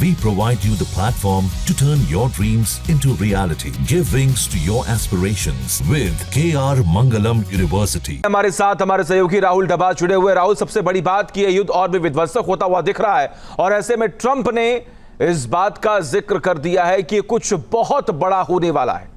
We provide you the platform to turn your dreams into reality. Give wings to your aspirations with KR Mangalam University. हमारे साथ हमारे सहयोगी राहुल डबा जुड़े हुए। राहुल, सबसे बड़ी बात कि यह युद्ध और भी विध्वंसक होता हुआ दिख रहा है और ऐसे में ट्रंप ने इस बात का जिक्र कर दिया है कि कुछ बहुत बड़ा होने वाला है।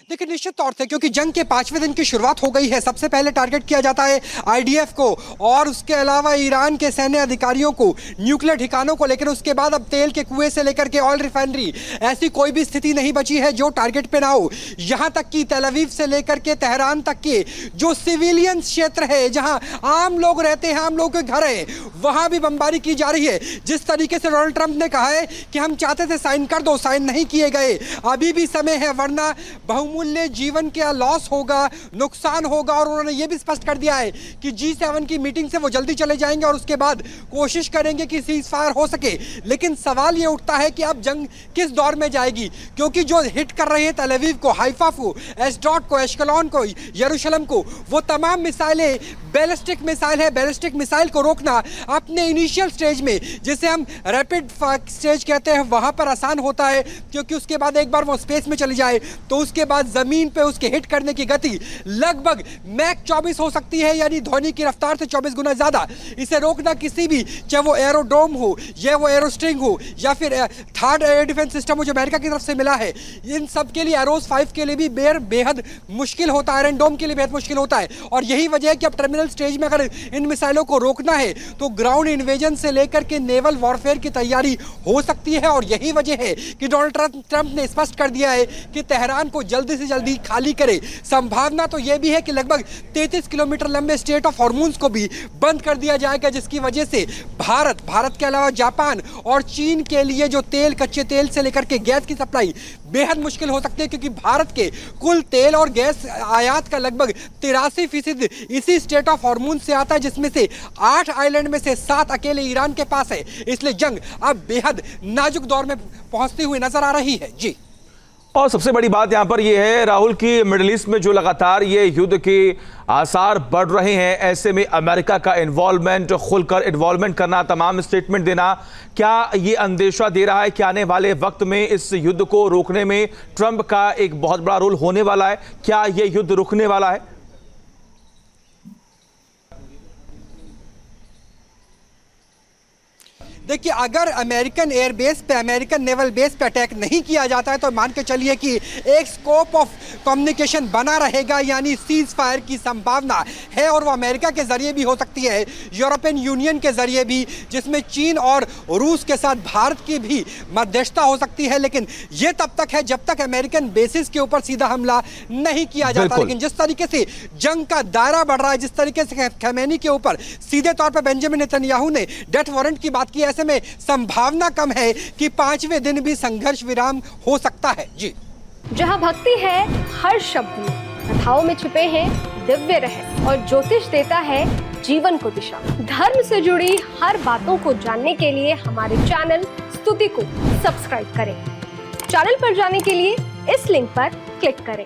देखिए, निश्चित तौर से क्योंकि जंग के 5वें दिन की शुरुआत हो गई है, सबसे पहले टारगेट किया जाता है आईडीएफ को और उसके अलावा ईरान के सैन्य अधिकारियों को, न्यूक्लियर ठिकानों को। लेकिन उसके बाद अब तेल के कुएं से लेकर के ऑयल रिफाइनरी, ऐसी कोई भी स्थिति नहीं बची है जो टारगेट पे ना हो। यहां तक कि तेल अवीव से लेकर के तेहरान तक के जो सिविलियन क्षेत्र है, जहां आम लोग रहते हैं, आम लोगों के घर है, वहां भी बमबारी की जा रही है। जिस तरीके से डोनाल्ड ट्रंप ने कहा है कि हम चाहते थे साइन कर दो, साइन नहीं किए गए, अभी भी समय है, वरना बहुमूल्य जीवन का लॉस होगा, नुकसान होगा। और उन्होंने यह भी स्पष्ट कर दिया है कि G7 की मीटिंग से वो जल्दी चले जाएंगे और उसके बाद कोशिश करेंगे कि सीज फायर हो सके। लेकिन सवाल ये उठता है कि अब जंग किस दौर में जाएगी, क्योंकि जो हिट कर रहे हैं तेल अवीव को, हाइफा को, एशडोड को, एश्कलोन को, यरूशलेम को, वो तमाम मिसाइलें बैलिस्टिक मिसाइल है। बैलिस्टिक मिसाइल को रोकना अपने इनिशियल स्टेज में, जिसे हम रैपिड स्टेज कहते हैं, वहां पर आसान होता है, क्योंकि उसके बाद एक बार वो स्पेस में चली जाए तो उसके बाद जमीन पे उसके हिट करने की गति लगभग मैक 24 हो सकती है, यानी ध्वनि की रफ्तार से 24 गुना ज्यादा। इसे रोकना किसी भी, चाहे वो एरोडोम हो या वो एरोस्ट्रिंग हो या फिर थर्ड एयर डिफेंस सिस्टम हो जो अमेरिका की तरफ से मिला है, इन सब के लिए, एरोस 5 के लिए भी बेहद मुश्किल होता है, आयरन डोम के लिए बेहद मुश्किल होता है। और यही वजह है कि अब टर्मिनल स्टेज में अगर इन मिसाइलों को रोकना है तो ग्राउंड इन्वेजन से लेकर के नेवल वॉरफेयर की तैयारी हो सकती है। और यही वजह है कि डोनाल्ड ट्रंप ने स्पष्ट कर दिया है कि तेहरान को जल्दी से जल्दी खाली करे। संभावना तो यह भी है कि लगभग 33 किलोमीटर लंबे स्ट्रेट ऑफ हॉर्मूज को भी बंद कर दिया जाएगा, जिसकी वजह से भारत के अलावा जापान और चीन के लिए जो तेल, कच्चे तेल से लेकर के गैस की सप्लाई बेहद मुश्किल हो सकती है, क्योंकि भारत के कुल तेल और गैस आयात का लगभग 83% इसी स्ट्रेट ऑफ हॉर्मूज से आता है, जिसमें से 8 आइलैंड में से 7 अकेले ईरान के पास है। इसलिए जंग अब बेहद नाजुक दौर में पहुंचती हुई नजर आ रही है। जी, और सबसे बड़ी बात यहां पर यह है राहुल की मिडिल ईस्ट में जो लगातार ये युद्ध के आसार बढ़ रहे हैं, ऐसे में अमेरिका का इन्वॉल्वमेंट, खुलकर इन्वॉल्वमेंट करना, तमाम स्टेटमेंट देना, क्या ये अंदेशा दे रहा है कि आने वाले वक्त में इस युद्ध को रोकने में ट्रंप का एक बहुत बड़ा रोल होने वाला है? क्या यह युद्ध रुकने वाला है? देखिए, अगर अमेरिकन एयरबेस पे, अमेरिकन नेवल बेस पे अटैक नहीं किया जाता है तो मान के चलिए कि एक स्कोप ऑफ कम्युनिकेशन बना रहेगा, यानी सीज फायर की संभावना है। और वो अमेरिका के जरिए भी हो सकती है, यूरोपियन यूनियन के जरिए भी, जिसमें चीन और रूस के साथ भारत की भी मध्यस्थता हो सकती है। लेकिन ये तब तक है जब तक अमेरिकन बेसिस के ऊपर सीधा हमला नहीं किया जाता। लेकिन जिस तरीके से जंग का दायरा बढ़ रहा है, जिस तरीके से खमेनी के ऊपर सीधे तौर पर बेंजामिन नेतन्याहू ने डेथ वारंट की बात की, ऐसे में संभावना कम है कि 5वें दिन भी संघर्ष विराम हो सकता है। जी, जहां भक्ति है हर शब्द में, कथाओं में छुपे हैं दिव्य रहस्य और ज्योतिष देता है जीवन को दिशा। धर्म से जुड़ी हर बातों को जानने के लिए हमारे चैनल स्तुति को सब्सक्राइब करें। चैनल पर जाने के लिए इस लिंक पर क्लिक करें।